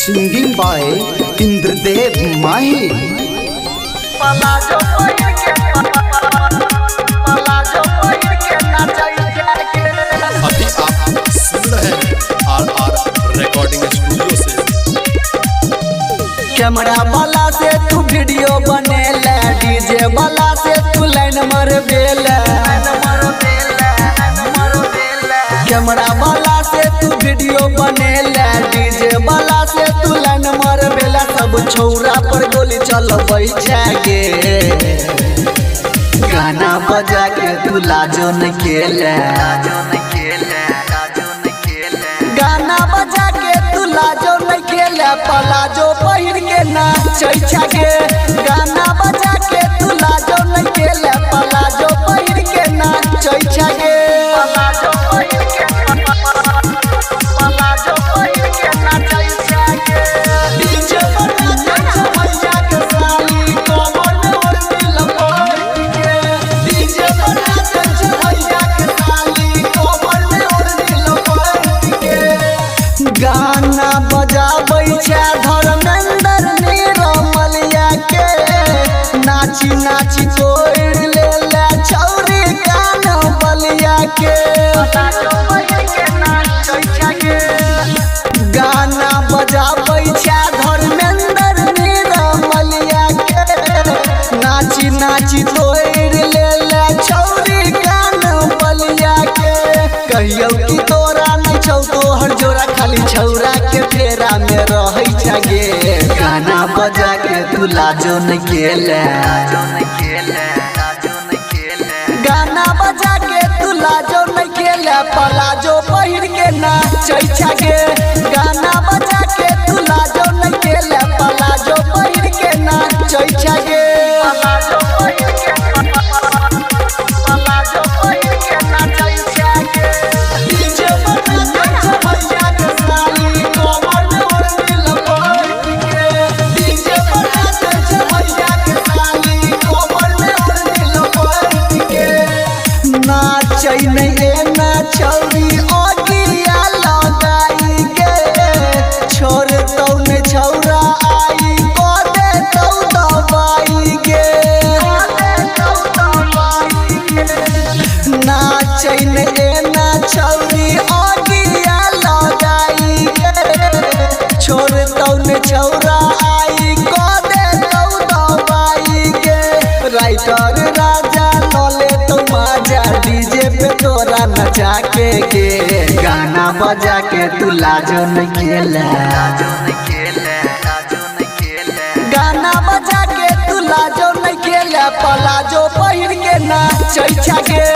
Singing by Indradev माही। अभी आप सुन रहे हैं RR रिकॉर्डिंग स्टूडियो से। कैमरा वाला से तू वीडियो बनेला, डीजे वाला से तू लाइन मरबेला। कैमरा वाला से तू वीडियो बनेला, डीजे वाला से तू लाइन मरबेला। सब छौरा पर गोली चलबै छागे, गाना बजा के तू लाजो न केला। गाना बजा के तू लाजो न केला, पलाजो पहिर के नाचै छागे। गाना बजा के तू लाजो न केला, पलाजो पहिर के नाचै छागे। डीजे बजा के भैया के साली कमर में ओढ़नी लपेट के। डीजे बजा के भैया के साली कमर में ओढ़नी लपेट के। गाना बजाबै छै धर्मेंद्र निरमलिया के, नाची नाची तोड़ लेला छौरी कान बलिया के। गाना बजाबै छै धर्मेंद्र निरमलिया के, नाची नाची तोड़ लेला छौरी कान बलिया के। कहियो कि तोरा नहीं छौ तोहर जोड़ा, खाली छौरा के फेरा में रहै छागे। गाना बजा के तू लाजो न केला। गाना बजा के तू लाजो न केला, पलाजो पहिर के नाचै छागे। गाना बजा के तू लाजो न केला, पलाजो पहिर के नाचै छागे। डीजे बजा के भैया के साली कमर में ओढ़नी लपेट के। डीजे बजा के भैया के साली कमर में ओढ़नी लपेट के। नाचै नहीं एना छौरी ओगिया लगाई गे, छोड़ तौ ने छौरा आई को दे तौ दबाई गे। नाचै नहीं एना छौरी ओगिया लगाई गे, छोड़ तौ ने छौरा आई को दे तौ दबाई गे। राइटर राजा लले तो माजा, डीजे पे तोरा नचा के गे। गाना बजा के तू लाजो न केला। गाना बजा के तू लाजो न केला, पलाजो पहिर के नाचै छागे।